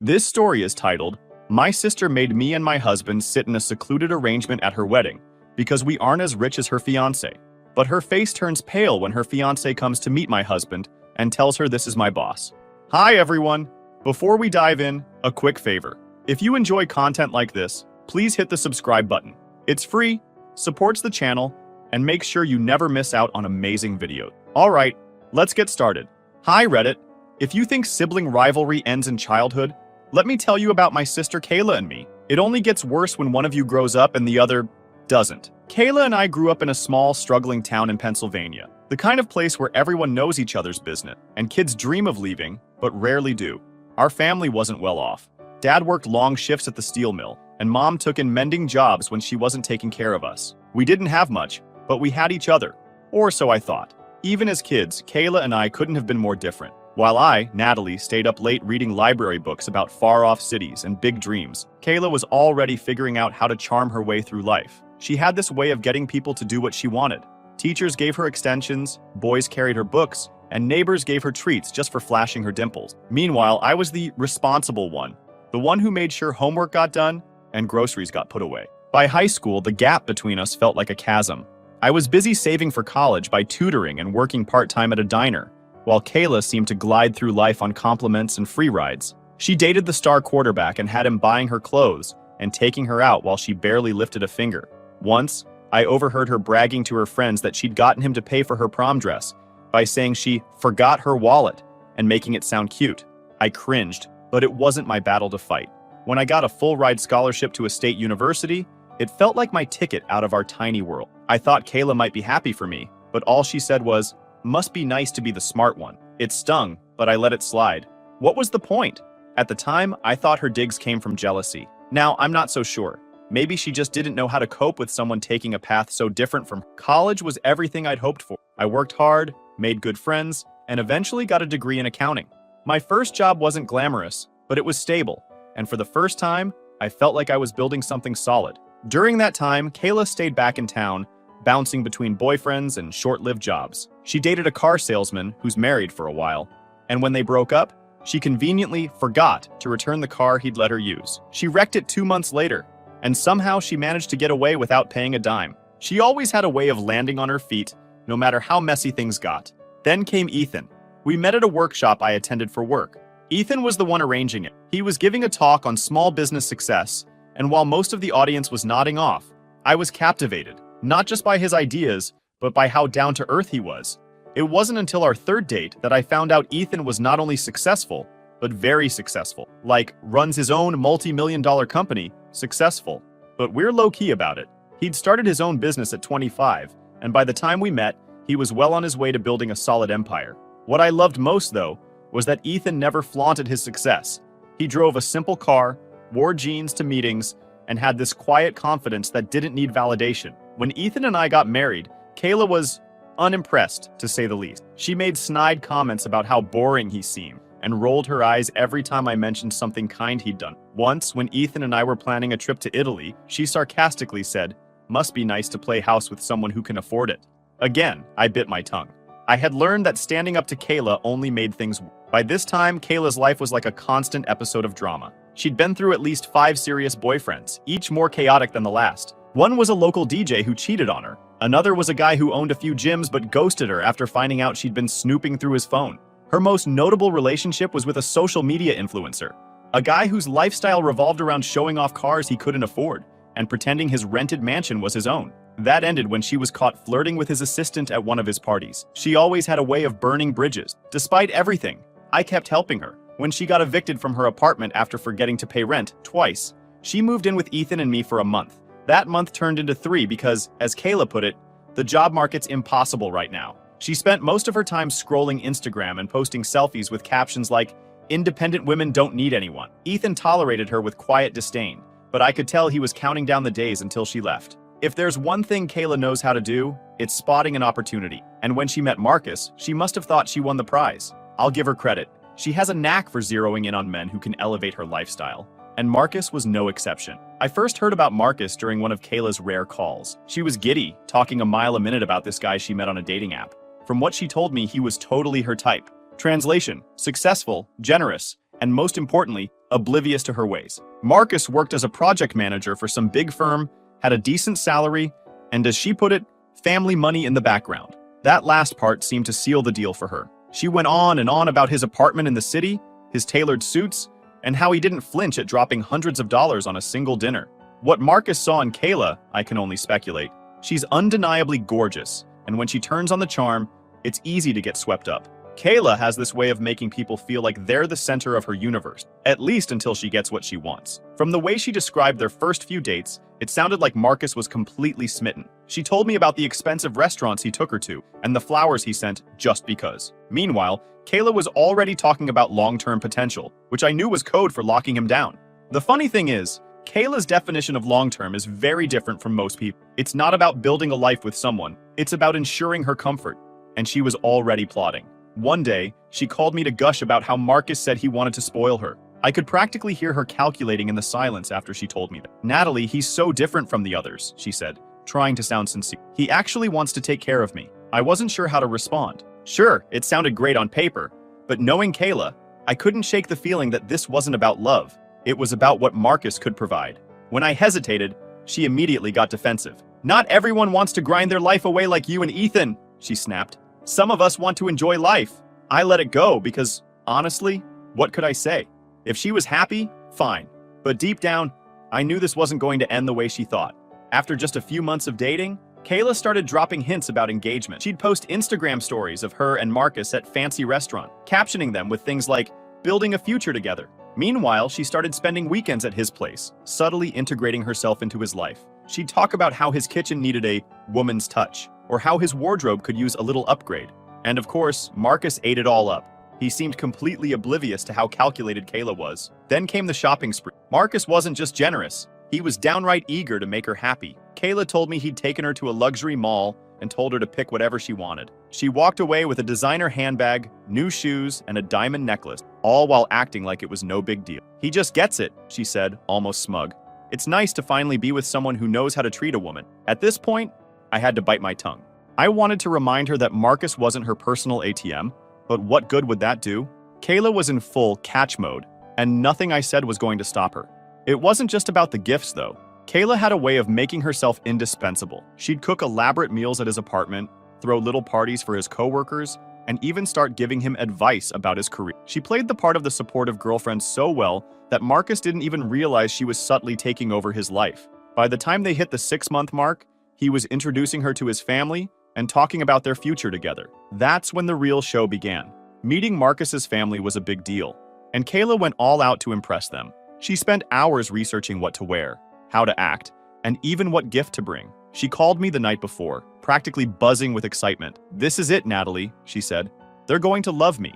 This story is titled, My Sister Made Me and My Husband Sit in a Secluded Arrangement at Her Wedding because we aren't as rich as her fiancé. But her face turns pale when her fiancé comes to meet my husband and tells her this is my boss. Hi everyone! Before we dive in, a quick favor. If you enjoy content like this, please hit the subscribe button. It's free, supports the channel, and makes sure you never miss out on amazing videos. Alright, let's get started. Hi Reddit! If you think sibling rivalry ends in childhood, let me tell you about my sister Kayla and me. It only gets worse when one of you grows up and the other doesn't. Kayla and I grew up in a small, struggling town in Pennsylvania, the kind of place where everyone knows each other's business, and kids dream of leaving, but rarely do. Our family wasn't well off. Dad worked long shifts at the steel mill, and Mom took in mending jobs when she wasn't taking care of us. We didn't have much, but we had each other. Or so I thought. Even as kids, Kayla and I couldn't have been more different. While I, Natalie, stayed up late reading library books about far-off cities and big dreams, Kayla was already figuring out how to charm her way through life. She had this way of getting people to do what she wanted. Teachers gave her extensions, boys carried her books, and neighbors gave her treats just for flashing her dimples. Meanwhile, I was the responsible one, the one who made sure homework got done and groceries got put away. By high school, the gap between us felt like a chasm. I was busy saving for college by tutoring and working part-time at a diner, while Kayla seemed to glide through life on compliments and free rides. She dated the star quarterback and had him buying her clothes and taking her out while she barely lifted a finger. Once, I overheard her bragging to her friends that she'd gotten him to pay for her prom dress by saying she forgot her wallet and making it sound cute. I cringed, but it wasn't my battle to fight. When I got a full-ride scholarship to a state university, it felt like my ticket out of our tiny world. I thought Kayla might be happy for me, but all she said was, "Must be nice to be the smart one." It stung, but I let it slide. What was the point? At the time, I thought her digs came from jealousy. Now, I'm not so sure. Maybe she just didn't know how to cope with someone taking a path so different from her. College was everything I'd hoped for. I worked hard, made good friends, and eventually got a degree in accounting. My first job wasn't glamorous, but it was stable, and for the first time, I felt like I was building something solid. During that time, Kayla stayed back in town, bouncing between boyfriends and short-lived jobs. She dated a car salesman who's married for a while, and when they broke up, she conveniently forgot to return the car he'd let her use. She wrecked it 2 months later, and somehow she managed to get away without paying a dime. She always had a way of landing on her feet, no matter how messy things got. Then came Ethan. We met at a workshop I attended for work. Ethan was the one arranging it. He was giving a talk on small business success, and while most of the audience was nodding off, I was captivated, not just by his ideas, but by how down-to-earth he was. It wasn't until our third date that I found out Ethan was not only successful, but very successful. Like, runs his own multi-million-dollar company, successful. But we're low-key about it. He'd started his own business at 25, and by the time we met, he was well on his way to building a solid empire. What I loved most, though, was that Ethan never flaunted his success. He drove a simple car, wore jeans to meetings, and had this quiet confidence that didn't need validation. When Ethan and I got married, Kayla was unimpressed, to say the least. She made snide comments about how boring he seemed, and rolled her eyes every time I mentioned something kind he'd done. Once, when Ethan and I were planning a trip to Italy, she sarcastically said, "Must be nice to play house with someone who can afford it." Again, I bit my tongue. I had learned that standing up to Kayla only made things worse. By this time, Kayla's life was like a constant episode of drama. She'd been through at least 5 serious boyfriends, each more chaotic than the last. One was a local DJ who cheated on her. Another was a guy who owned a few gyms but ghosted her after finding out she'd been snooping through his phone. Her most notable relationship was with a social media influencer, a guy whose lifestyle revolved around showing off cars he couldn't afford and pretending his rented mansion was his own. That ended when she was caught flirting with his assistant at one of his parties. She always had a way of burning bridges. Despite everything, I kept helping her. When she got evicted from her apartment after forgetting to pay rent twice, she moved in with Ethan and me for a month. That month turned into 3 because, as Kayla put it, the job market's impossible right now. She spent most of her time scrolling Instagram and posting selfies with captions like, "Independent women don't need anyone." Ethan tolerated her with quiet disdain, but I could tell he was counting down the days until she left. If there's one thing Kayla knows how to do, it's spotting an opportunity. And when she met Marcus, she must have thought she won the prize. I'll give her credit. She has a knack for zeroing in on men who can elevate her lifestyle. And Marcus was no exception. I first heard about Marcus during one of Kayla's rare calls. She was giddy, talking a mile a minute about this guy she met on a dating app. From what she told me, he was totally her type. Translation: successful, generous, and most importantly, oblivious to her ways. Marcus worked as a project manager for some big firm, had a decent salary, and as she put it, family money in the background. That last part seemed to seal the deal for her. She went on and on about his apartment in the city, his tailored suits, and how he didn't flinch at dropping hundreds of dollars on a single dinner. What Marcus saw in Kayla, I can only speculate. She's undeniably gorgeous, and when she turns on the charm, it's easy to get swept up. Kayla has this way of making people feel like they're the center of her universe, at least until she gets what she wants. From the way she described their first few dates, it sounded like Marcus was completely smitten. She told me about the expensive restaurants he took her to and the flowers he sent just because. Meanwhile, Kayla was already talking about long-term potential, which I knew was code for locking him down. The funny thing is, Kayla's definition of long-term is very different from most people. It's not about building a life with someone, it's about ensuring her comfort, and she was already plotting. One day, she called me to gush about how Marcus said he wanted to spoil her. I could practically hear her calculating in the silence after she told me that. Natalie, he's so different from the others, she said, trying to sound sincere. He actually wants to take care of me. I wasn't sure how to respond. Sure, it sounded great on paper, but knowing Kayla, I couldn't shake the feeling that this wasn't about love. It was about what Marcus could provide. When I hesitated, she immediately got defensive. Not everyone wants to grind their life away like you and Ethan, she snapped. Some of us want to enjoy life. I let it go because, honestly, what could I say? If she was happy, fine. But deep down, I knew this wasn't going to end the way she thought. After just a few months of dating, Kayla started dropping hints about engagement. She'd post Instagram stories of her and Marcus at fancy restaurants, captioning them with things like, building a future together. Meanwhile, she started spending weekends at his place, subtly integrating herself into his life. She'd talk about how his kitchen needed a woman's touch, or how his wardrobe could use a little upgrade. And of course, Marcus ate it all up. He seemed completely oblivious to how calculated Kayla was. Then came the shopping spree. Marcus wasn't just generous, he was downright eager to make her happy. Kayla told me he'd taken her to a luxury mall and told her to pick whatever she wanted. She walked away with a designer handbag, new shoes, and a diamond necklace, all while acting like it was no big deal. He just gets it, she said, almost smug. It's nice to finally be with someone who knows how to treat a woman. At this point, I had to bite my tongue. I wanted to remind her that Marcus wasn't her personal ATM, but what good would that do? Kayla was in full catch mode, and nothing I said was going to stop her. It wasn't just about the gifts, though. Kayla had a way of making herself indispensable. She'd cook elaborate meals at his apartment, throw little parties for his coworkers, and even start giving him advice about his career. She played the part of the supportive girlfriend so well that Marcus didn't even realize she was subtly taking over his life. By the time they hit the 6-month mark, he was introducing her to his family and talking about their future together. That's when the real show began. Meeting Marcus's family was a big deal, and Kayla went all out to impress them. She spent hours researching what to wear, how to act, and even what gift to bring. She called me the night before, practically buzzing with excitement. "This is it, Natalie," she said. "They're going to love me."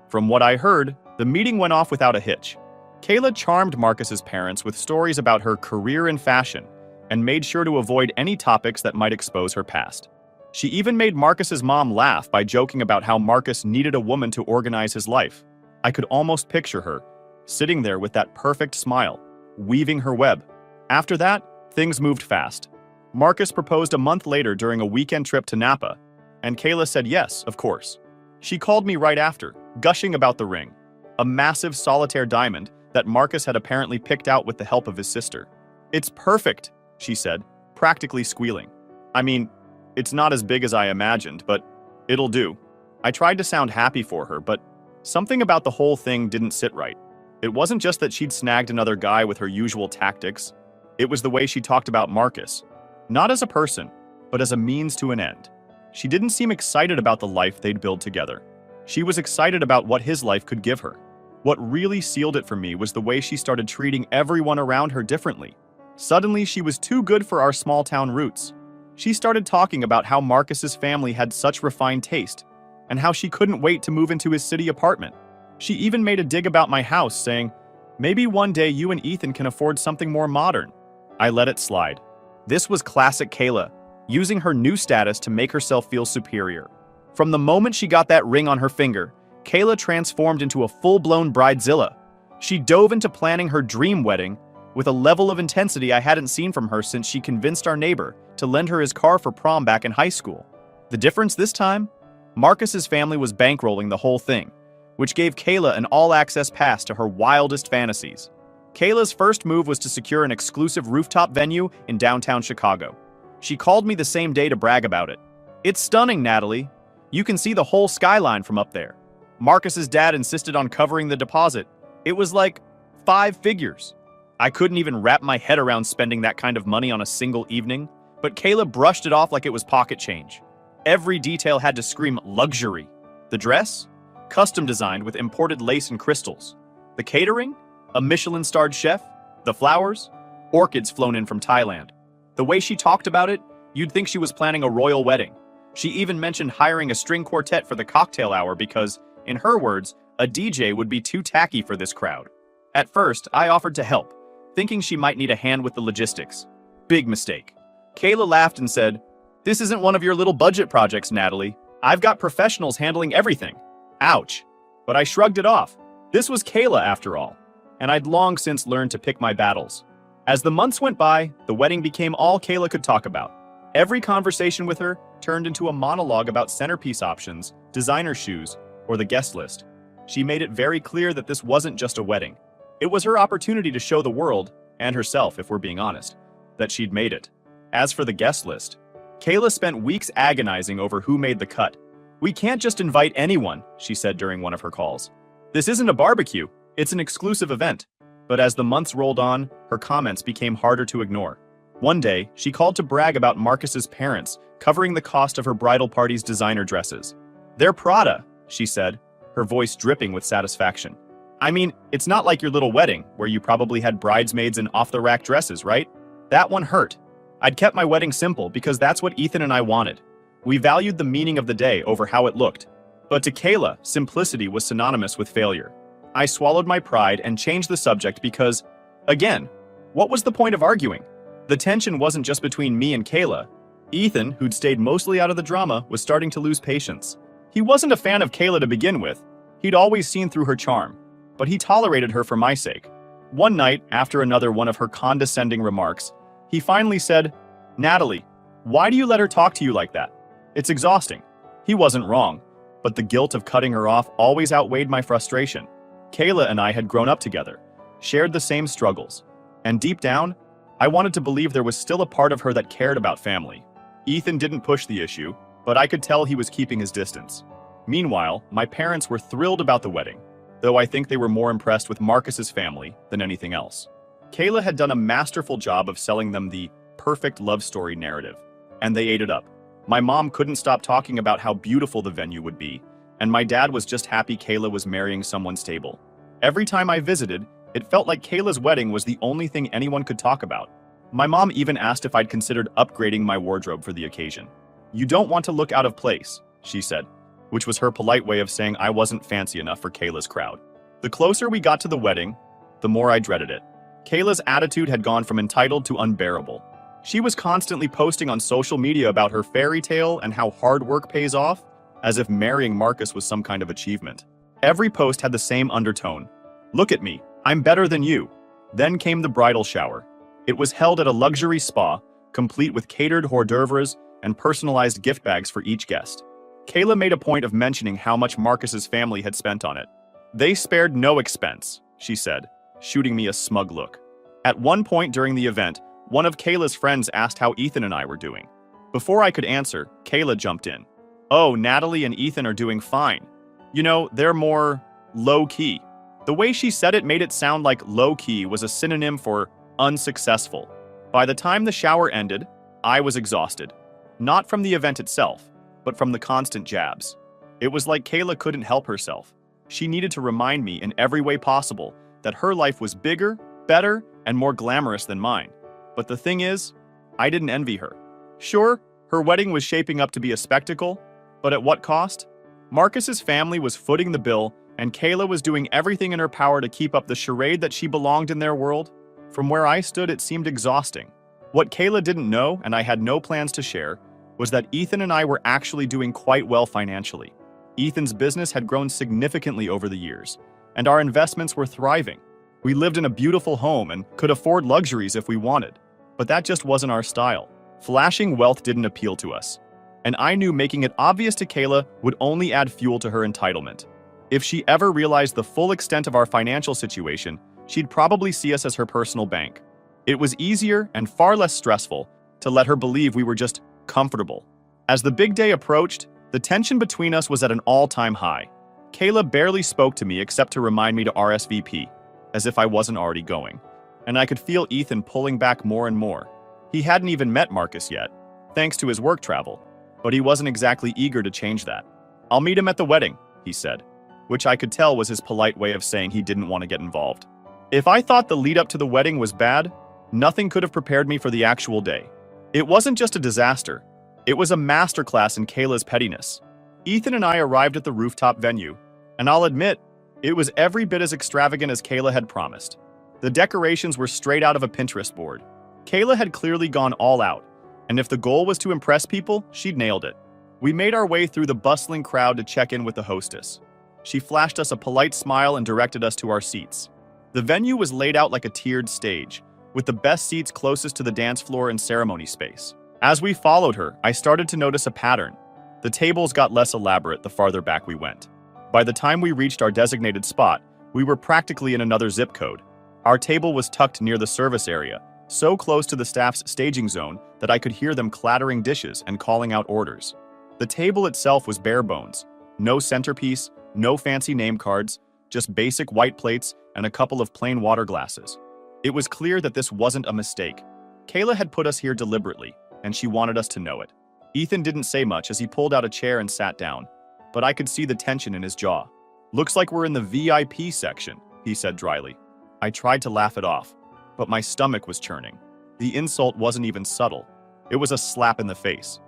From what I heard, the meeting went off without a hitch. Kayla charmed Marcus's parents with stories about her career in fashion and made sure to avoid any topics that might expose her past. She even made Marcus's mom laugh by joking about how Marcus needed a woman to organize his life. I could almost picture her, sitting there with that perfect smile, weaving her web. After that, things moved fast. Marcus proposed a month later during a weekend trip to Napa, and Kayla said yes, of course. She called me right after, gushing about the ring, a massive solitaire diamond that Marcus had apparently picked out with the help of his sister. "It's perfect," she said, practically squealing. "I mean, it's not as big as I imagined, but it'll do." I tried to sound happy for her, but something about the whole thing didn't sit right. It wasn't just that she'd snagged another guy with her usual tactics. It was the way she talked about Marcus. Not as a person, but as a means to an end. She didn't seem excited about the life they'd build together. She was excited about what his life could give her. What really sealed it for me was the way she started treating everyone around her differently. Suddenly, she was too good for our small-town roots. She started talking about how Marcus's family had such refined taste, and how she couldn't wait to move into his city apartment. She even made a dig about my house, saying, "Maybe one day you and Ethan can afford something more modern." I let it slide. This was classic Kayla, using her new status to make herself feel superior. From the moment she got that ring on her finger, Kayla transformed into a full-blown bridezilla. She dove into planning her dream wedding with a level of intensity I hadn't seen from her since she convinced our neighbor to lend her his car for prom back in high school. The difference this time? Marcus's family was bankrolling the whole thing, which gave Kayla an all-access pass to her wildest fantasies. Kayla's first move was to secure an exclusive rooftop venue in downtown Chicago. She called me the same day to brag about it. "It's stunning, Natalie. You can see the whole skyline from up there. Marcus's dad insisted on covering the deposit. It was like 5 figures. I couldn't even wrap my head around spending that kind of money on a single evening, but Kayla brushed it off like it was pocket change. Every detail had to scream luxury. The dress? Custom designed with imported lace and crystals. The catering? A Michelin-starred chef? The flowers? Orchids flown in from Thailand. The way she talked about it, you'd think she was planning a royal wedding. She even mentioned hiring a string quartet for the cocktail hour because, in her words, a DJ would be too tacky for this crowd. At first, I offered to help, thinking she might need a hand with the logistics. Big mistake. Kayla laughed and said, "This isn't one of your little budget projects, Natalie. I've got professionals handling everything." Ouch. But I shrugged it off. This was Kayla after all, and I'd long since learned to pick my battles. As the months went by, the wedding became all Kayla could talk about. Every conversation with her turned into a monologue about centerpiece options, designer shoes, or the guest list. She made it very clear that this wasn't just a wedding. It was her opportunity to show the world, and herself if we're being honest, that she'd made it. As for the guest list, Kayla spent weeks agonizing over who made the cut. "We can't just invite anyone," she said during one of her calls. "This isn't a barbecue, it's an exclusive event." But as the months rolled on, her comments became harder to ignore. One day, she called to brag about Marcus's parents covering the cost of her bridal party's designer dresses. "They're Prada," she said, her voice dripping with satisfaction. "I mean, it's not like your little wedding, where you probably had bridesmaids in off-the-rack dresses, right? That one hurt. I'd kept my wedding simple because that's what Ethan and I wanted. We valued the meaning of the day over how it looked." But to Kayla, simplicity was synonymous with failure. I swallowed my pride and changed the subject because, again, what was the point of arguing? The tension wasn't just between me and Kayla. Ethan, who'd stayed mostly out of the drama, was starting to lose patience. He wasn't a fan of Kayla to begin with. He'd always seen through her charm, but he tolerated her for my sake. One night, after another one of her condescending remarks, he finally said, "Natalie, why do you let her talk to you like that? It's exhausting." He wasn't wrong, but the guilt of cutting her off always outweighed my frustration. Kayla and I had grown up together, shared the same struggles, and deep down, I wanted to believe there was still a part of her that cared about family. Ethan didn't push the issue, but I could tell he was keeping his distance. Meanwhile, my parents were thrilled about the wedding, though I think they were more impressed with Marcus's family than anything else. Kayla had done a masterful job of selling them the perfect love story narrative, and they ate it up. My mom couldn't stop talking about how beautiful the venue would be, and my dad was just happy Kayla was marrying someone stable. Every time I visited, it felt like Kayla's wedding was the only thing anyone could talk about. My mom even asked if I'd considered upgrading my wardrobe for the occasion. "You don't want to look out of place," she said, which was her polite way of saying I wasn't fancy enough for Kayla's crowd. The closer we got to the wedding, the more I dreaded it. Kayla's attitude had gone from entitled to unbearable. She was constantly posting on social media about her fairy tale and how hard work pays off, as if marrying Marcus was some kind of achievement. Every post had the same undertone. "Look at me, I'm better than you." Then came the bridal shower. It was held at a luxury spa, complete with catered hors d'oeuvres and personalized gift bags for each guest. Kayla made a point of mentioning how much Marcus's family had spent on it. "They spared no expense," she said, shooting me a smug look. At one point during the event, one of Kayla's friends asked how Ethan and I were doing. Before I could answer, Kayla jumped in. "Oh, Natalie and Ethan are doing fine. You know, they're more low-key." The way she said it made it sound like low-key was a synonym for unsuccessful. By the time the shower ended, I was exhausted. Not from the event itself, but from the constant jabs. It was like Kayla couldn't help herself. She needed to remind me in every way possible that her life was bigger, better, and more glamorous than mine. But the thing is, I didn't envy her. Sure, her wedding was shaping up to be a spectacle, but at what cost? Marcus's family was footing the bill, and Kayla was doing everything in her power to keep up the charade that she belonged in their world. From where I stood, it seemed exhausting. What Kayla didn't know, and I had no plans to share, was that Ethan and I were actually doing quite well financially. Ethan's business had grown significantly over the years, and our investments were thriving. We lived in a beautiful home and could afford luxuries if we wanted. But that just wasn't our style. Flashing wealth didn't appeal to us. And I knew making it obvious to Kayla would only add fuel to her entitlement. If she ever realized the full extent of our financial situation, she'd probably see us as her personal bank. It was easier and far less stressful to let her believe we were just comfortable. As the big day approached, the tension between us was at an all-time high. Kayla barely spoke to me except to remind me to RSVP, as if I wasn't already going. And I could feel Ethan pulling back more and more. He hadn't even met Marcus yet, thanks to his work travel, but he wasn't exactly eager to change that. "I'll meet him at the wedding," he said, which I could tell was his polite way of saying he didn't want to get involved. If I thought the lead up to the wedding was bad, nothing could have prepared me for the actual day. It wasn't just a disaster. It was a masterclass in Kayla's pettiness. Ethan and I arrived at the rooftop venue, and I'll admit, it was every bit as extravagant as Kayla had promised. The decorations were straight out of a Pinterest board. Kayla had clearly gone all out, and if the goal was to impress people, she'd nailed it. We made our way through the bustling crowd to check in with the hostess. She flashed us a polite smile and directed us to our seats. The venue was laid out like a tiered stage, with the best seats closest to the dance floor and ceremony space. As we followed her, I started to notice a pattern. The tables got less elaborate the farther back we went. By the time we reached our designated spot, we were practically in another zip code. Our table was tucked near the service area, so close to the staff's staging zone that I could hear them clattering dishes and calling out orders. The table itself was bare bones. No centerpiece, no fancy name cards, just basic white plates and a couple of plain water glasses. It was clear that this wasn't a mistake. Kayla had put us here deliberately, and she wanted us to know it. Ethan didn't say much as he pulled out a chair and sat down, but I could see the tension in his jaw. "Looks like we're in the VIP section," he said dryly. I tried to laugh it off, but my stomach was churning. The insult wasn't even subtle. It was a slap in the face.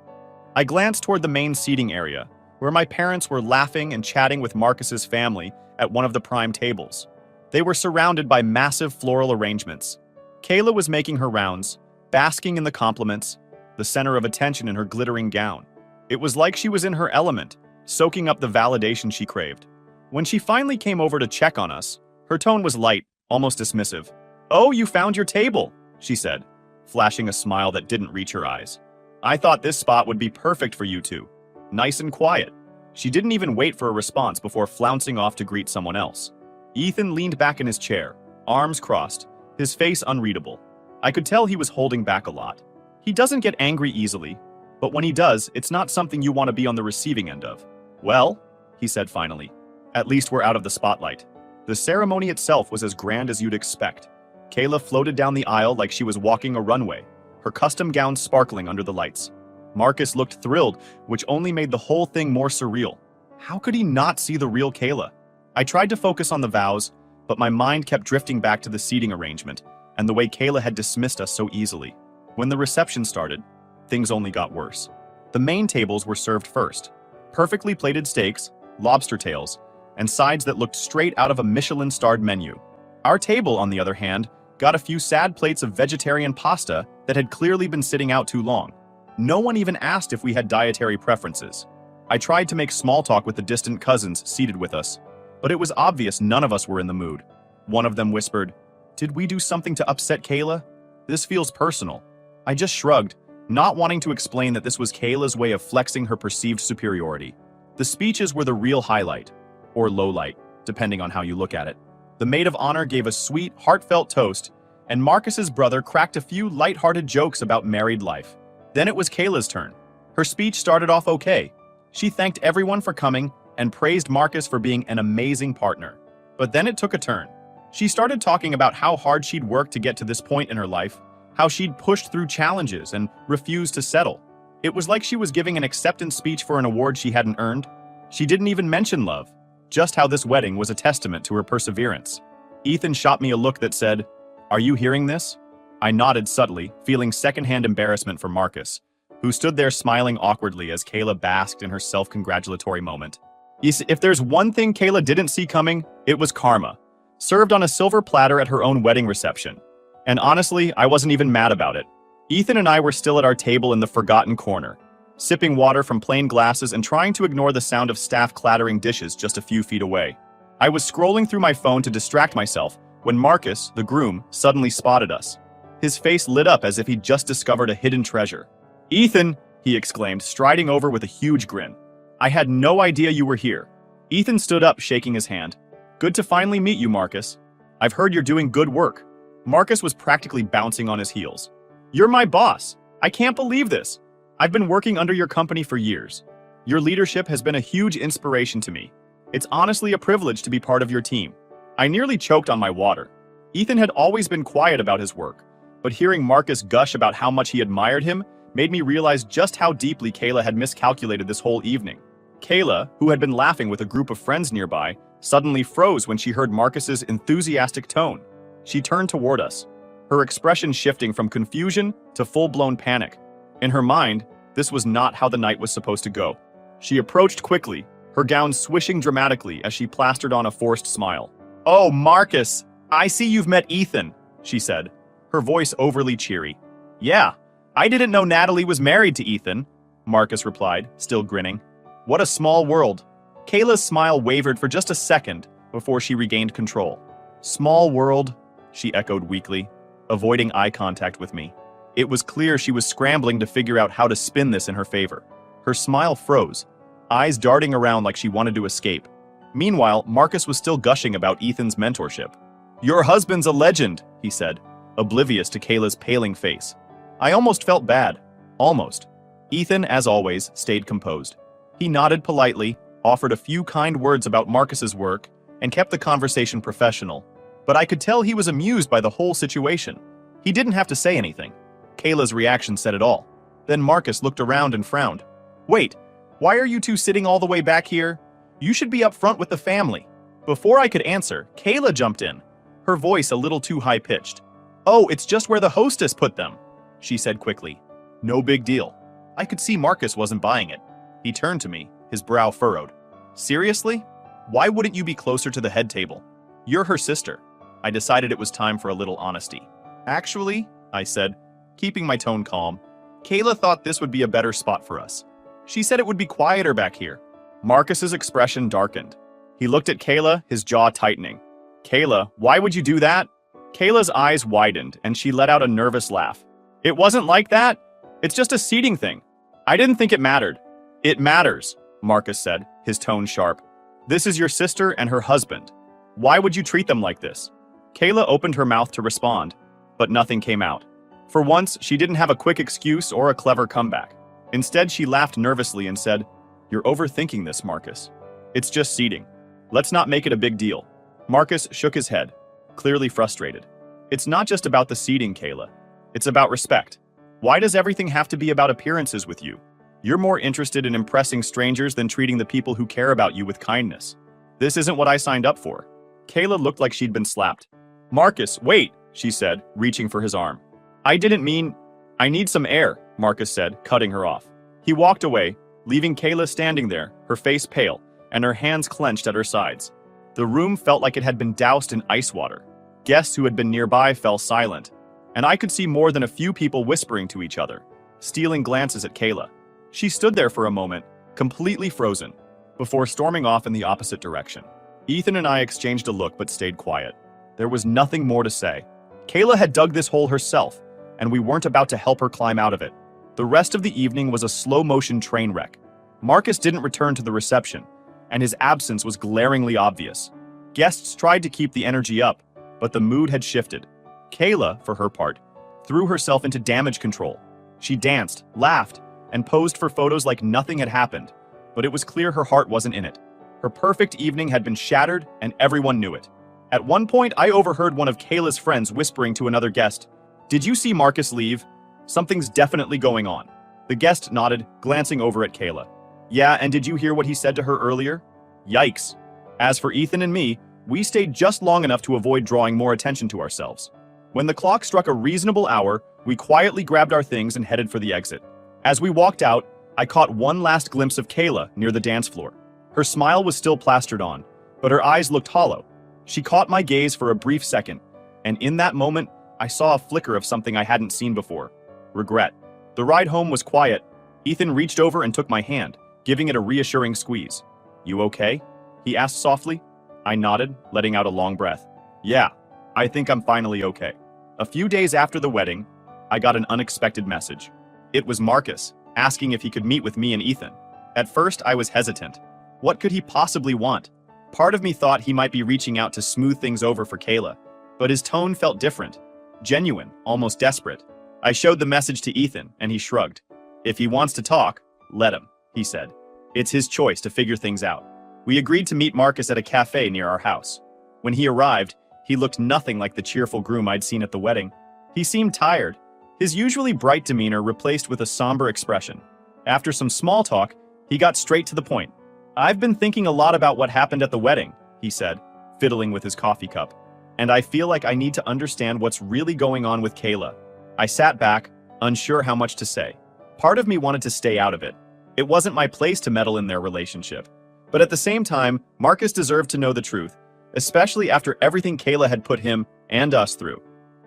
I glanced toward the main seating area, where my parents were laughing and chatting with Marcus's family at one of the prime tables. They were surrounded by massive floral arrangements. Kayla was making her rounds, basking in the compliments, the center of attention in her glittering gown. It was like she was in her element, soaking up the validation she craved. When she finally came over to check on us, her tone was light, almost dismissive. "Oh, you found your table," she said, flashing a smile that didn't reach her eyes. "I thought this spot would be perfect for you two. Nice and quiet." She didn't even wait for a response before flouncing off to greet someone else. Ethan leaned back in his chair, arms crossed, his face unreadable. I could tell he was holding back a lot. He doesn't get angry easily, but when he does, it's not something you want to be on the receiving end of. "Well," he said finally, "at least we're out of the spotlight." The ceremony itself was as grand as you'd expect. Kayla floated down the aisle like she was walking a runway, her custom gown sparkling under the lights. Marcus looked thrilled, which only made the whole thing more surreal. How could he not see the real Kayla? I tried to focus on the vows, but my mind kept drifting back to the seating arrangement and the way Kayla had dismissed us so easily. When the reception started, things only got worse. The main tables were served first. Perfectly plated steaks, lobster tails, and sides that looked straight out of a Michelin-starred menu. Our table, on the other hand, got a few sad plates of vegetarian pasta that had clearly been sitting out too long. No one even asked if we had dietary preferences. I tried to make small talk with the distant cousins seated with us, but it was obvious none of us were in the mood. One of them whispered, "Did we do something to upset Kayla? This feels personal." I just shrugged, not wanting to explain that this was Kayla's way of flexing her perceived superiority. The speeches were the real highlight, or lowlight, depending on how you look at it. The maid of honor gave a sweet, heartfelt toast, and Marcus's brother cracked a few light-hearted jokes about married life. Then it was Kayla's turn. Her speech started off okay. She thanked everyone for coming and praised Marcus for being an amazing partner. But then it took a turn. She started talking about how hard she'd worked to get to this point in her life, how she'd pushed through challenges and refused to settle. It was like she was giving an acceptance speech for an award she hadn't earned. She didn't even mention love, just how this wedding was a testament to her perseverance. Ethan shot me a look that said, "Are you hearing this?" I nodded subtly, feeling secondhand embarrassment for Marcus, who stood there smiling awkwardly as Kayla basked in her self-congratulatory moment. If there's one thing Kayla didn't see coming, it was karma, served on a silver platter at her own wedding reception. And honestly, I wasn't even mad about it. Ethan and I were still at our table in the forgotten corner, sipping water from plain glasses and trying to ignore the sound of staff clattering dishes just a few feet away. I was scrolling through my phone to distract myself when Marcus, the groom, suddenly spotted us. His face lit up as if he'd just discovered a hidden treasure. "Ethan!" he exclaimed, striding over with a huge grin. "I had no idea you were here." Ethan stood up, shaking his hand. "Good to finally meet you, Marcus." I've heard you're doing good work. Marcus was practically bouncing on his heels. You're my boss. I can't believe this. I've been working under your company for years. Your leadership has been a huge inspiration to me. It's honestly a privilege to be part of your team. I nearly choked on my water. Ethan had always been quiet about his work, but hearing Marcus gush about how much he admired him made me realize just how deeply Kayla had miscalculated this whole evening. Kayla, who had been laughing with a group of friends nearby, suddenly froze when she heard Marcus's enthusiastic tone. She turned toward us, her expression shifting from confusion to full-blown panic. In her mind, this was not how the night was supposed to go. She approached quickly, her gown swishing dramatically as she plastered on a forced smile. "Oh, Marcus, I see you've met Ethan," she said, her voice overly cheery. "Yeah, I didn't know Natalie was married to Ethan," Marcus replied, still grinning. "What a small world." Kayla's smile wavered for just a second before she regained control. "Small world," she echoed weakly, avoiding eye contact with me. It was clear she was scrambling to figure out how to spin this in her favor. Her smile froze, eyes darting around like she wanted to escape. Meanwhile, Marcus was still gushing about Ethan's mentorship. "Your husband's a legend," he said, oblivious to Kayla's paling face. I almost felt bad. Almost. Ethan, as always, stayed composed. He nodded politely, offered a few kind words about Marcus's work, and kept the conversation professional. But I could tell he was amused by the whole situation. He didn't have to say anything. Kayla's reaction said it all. Then Marcus looked around and frowned. "Wait, why are you two sitting all the way back here? You should be up front with the family." Before I could answer, Kayla jumped in, her voice a little too high-pitched. "Oh, it's just where the hostess put them," she said quickly. "No big deal." I could see Marcus wasn't buying it. He turned to me, his brow furrowed. "Seriously? Why wouldn't you be closer to the head table? You're her sister." I decided it was time for a little honesty. "Actually," I said, keeping my tone calm, "Kayla thought this would be a better spot for us. She said it would be quieter back here." Marcus's expression darkened. He looked at Kayla, his jaw tightening. "Kayla, why would you do that?" Kayla's eyes widened, and she let out a nervous laugh. "It wasn't like that. It's just a seating thing. I didn't think it mattered." "It matters," Marcus said, his tone sharp. "This is your sister and her husband. Why would you treat them like this?" Kayla opened her mouth to respond, but nothing came out. For once, she didn't have a quick excuse or a clever comeback. Instead, she laughed nervously and said, "You're overthinking this, Marcus. It's just seating. Let's not make it a big deal." Marcus shook his head, clearly frustrated. "It's not just about the seating, Kayla. It's about respect. Why does everything have to be about appearances with you? You're more interested in impressing strangers than treating the people who care about you with kindness. This isn't what I signed up for." Kayla looked like she'd been slapped. "Marcus, wait," she said, reaching for his arm. "I didn't mean—" "I need some air," Marcus said, cutting her off. He walked away, leaving Kayla standing there, her face pale, and her hands clenched at her sides. The room felt like it had been doused in ice water. Guests who had been nearby fell silent, and I could see more than a few people whispering to each other, stealing glances at Kayla. She stood there for a moment, completely frozen, before storming off in the opposite direction. Ethan and I exchanged a look but stayed quiet. There was nothing more to say. Kayla had dug this hole herself, and we weren't about to help her climb out of it. The rest of the evening was a slow-motion train wreck. Marcus didn't return to the reception, and his absence was glaringly obvious. Guests tried to keep the energy up, but the mood had shifted. Kayla, for her part, threw herself into damage control. She danced, laughed, and posed for photos like nothing had happened, but it was clear her heart wasn't in it. Her perfect evening had been shattered, and everyone knew it. At one point, I overheard one of Kayla's friends whispering to another guest, "Did you see Marcus leave? Something's definitely going on." The guest nodded, glancing over at Kayla. "Yeah, and did you hear what he said to her earlier? Yikes." As for Ethan and me, we stayed just long enough to avoid drawing more attention to ourselves. When the clock struck a reasonable hour, we quietly grabbed our things and headed for the exit. As we walked out, I caught one last glimpse of Kayla near the dance floor. Her smile was still plastered on, but her eyes looked hollow. She caught my gaze for a brief second, and in that moment, I saw a flicker of something I hadn't seen before. Regret. The ride home was quiet. Ethan reached over and took my hand, giving it a reassuring squeeze. "You okay?" he asked softly. I nodded, letting out a long breath. "Yeah, I think I'm finally okay." A few days after the wedding, I got an unexpected message. It was Marcus, asking if he could meet with me and Ethan. At first, I was hesitant. What could he possibly want? Part of me thought he might be reaching out to smooth things over for Kayla, but his tone felt different, genuine, almost desperate. I showed the message to Ethan, and he shrugged. If he wants to talk, let him, he said. It's his choice to figure things out. We agreed to meet Marcus at a cafe near our house. When he arrived, he looked nothing like the cheerful groom I'd seen at the wedding. He seemed tired, his usually bright demeanor replaced with a somber expression. After some small talk, he got straight to the point. I've been thinking a lot about what happened at the wedding, he said, fiddling with his coffee cup. And I feel like I need to understand what's really going on with Kayla. I sat back, unsure how much to say. Part of me wanted to stay out of it. It wasn't my place to meddle in their relationship. But at the same time, Marcus deserved to know the truth, especially after everything Kayla had put him and us through.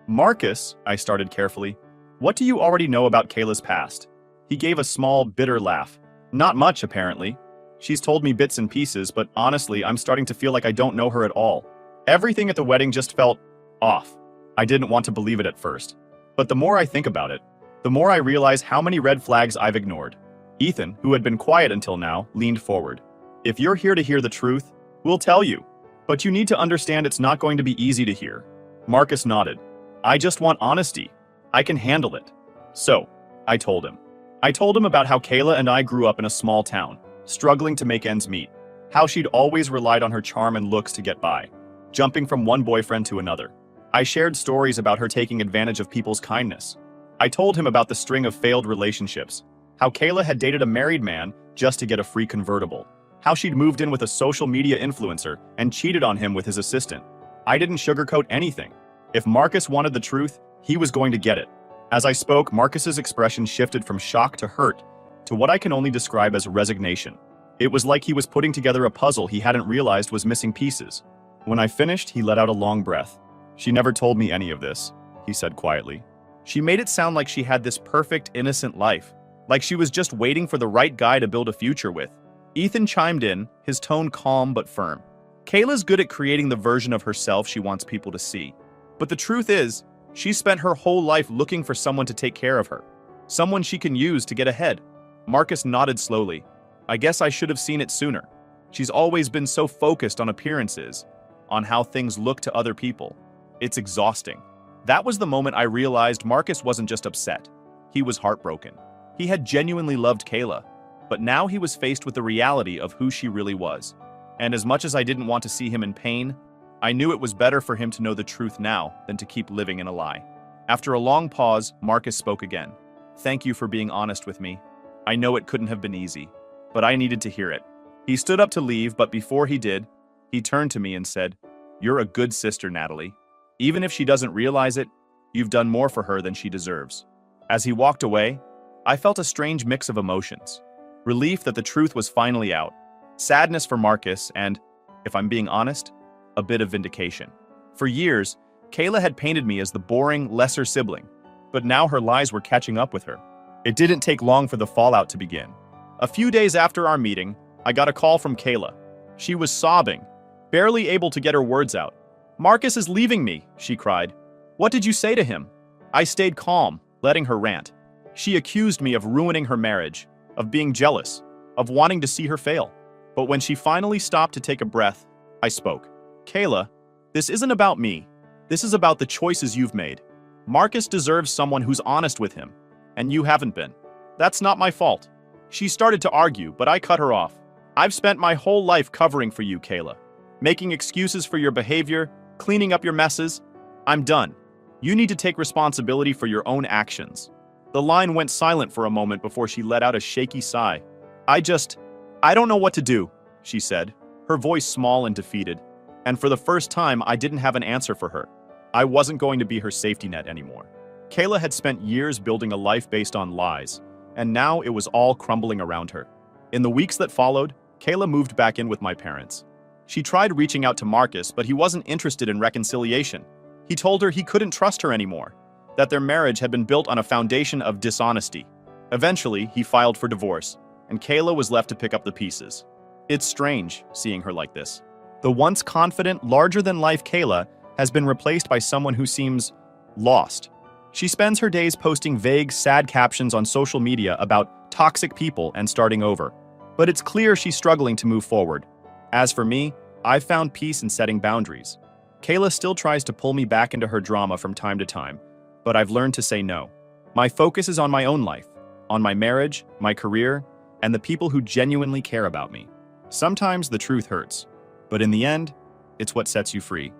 Marcus, I started carefully, what do you already know about Kayla's past? He gave a small, bitter laugh. Not much, apparently. She's told me bits and pieces, but honestly, I'm starting to feel like I don't know her at all. Everything at the wedding just felt off. I didn't want to believe it at first. But the more I think about it, the more I realize how many red flags I've ignored. Ethan, who had been quiet until now, leaned forward. If you're here to hear the truth, we'll tell you. But you need to understand it's not going to be easy to hear. Marcus nodded. I just want honesty. I can handle it. So, I told him. I told him about how Kayla and I grew up in a small town, struggling to make ends meet. How she'd always relied on her charm and looks to get by, jumping from one boyfriend to another. I shared stories about her taking advantage of people's kindness. I told him about the string of failed relationships, how Kayla had dated a married man just to get a free convertible, how she'd moved in with a social media influencer and cheated on him with his assistant. I didn't sugarcoat anything. If Marcus wanted the truth, he was going to get it. As I spoke, Marcus's expression shifted from shock to hurt, to what I can only describe as resignation. It was like he was putting together a puzzle he hadn't realized was missing pieces. When I finished, he let out a long breath. She never told me any of this, he said quietly. She made it sound like she had this perfect, innocent life, like she was just waiting for the right guy to build a future with. Ethan chimed in, his tone calm but firm. Kayla's good at creating the version of herself she wants people to see. But the truth is, she spent her whole life looking for someone to take care of her, someone she can use to get ahead. Marcus nodded slowly. I guess I should have seen it sooner. She's always been so focused on appearances, on how things look to other people. It's exhausting. That was the moment I realized Marcus wasn't just upset. He was heartbroken. He had genuinely loved Kayla, but now he was faced with the reality of who she really was. And as much as I didn't want to see him in pain, I knew it was better for him to know the truth now than to keep living in a lie. After a long pause, Marcus spoke again. Thank you for being honest with me. I know it couldn't have been easy, but I needed to hear it. He stood up to leave, but before he did, he turned to me and said, You're a good sister, Natalie. Even if she doesn't realize it, you've done more for her than she deserves. As he walked away, I felt a strange mix of emotions. Relief that the truth was finally out, sadness for Marcus, and, if I'm being honest, a bit of vindication. For years, Kayla had painted me as the boring, lesser sibling, but now her lies were catching up with her. It didn't take long for the fallout to begin. A few days after our meeting, I got a call from Kayla. She was sobbing, barely able to get her words out. Marcus is leaving me, she cried. What did you say to him? I stayed calm, letting her rant. She accused me of ruining her marriage, of being jealous, of wanting to see her fail. But when she finally stopped to take a breath, I spoke. Kayla, this isn't about me. This is about the choices you've made. Marcus deserves someone who's honest with him, and you haven't been. That's not my fault. She started to argue, but I cut her off. I've spent my whole life covering for you, Kayla. Making excuses for your behavior, cleaning up your messes. I'm done. You need to take responsibility for your own actions. The line went silent for a moment before she let out a shaky sigh. I don't know what to do, she said, her voice small and defeated. And for the first time, I didn't have an answer for her. I wasn't going to be her safety net anymore. Kayla had spent years building a life based on lies, and now it was all crumbling around her. In the weeks that followed, Kayla moved back in with my parents. She tried reaching out to Marcus, but he wasn't interested in reconciliation. He told her he couldn't trust her anymore, that their marriage had been built on a foundation of dishonesty. Eventually, he filed for divorce, and Kayla was left to pick up the pieces. It's strange seeing her like this. The once confident, larger-than-life Kayla has been replaced by someone who seems lost. She spends her days posting vague, sad captions on social media about toxic people and starting over. But it's clear she's struggling to move forward. As for me, I've found peace in setting boundaries. Kayla still tries to pull me back into her drama from time to time, but I've learned to say no. My focus is on my own life, on my marriage, my career, and the people who genuinely care about me. Sometimes the truth hurts, but in the end, it's what sets you free.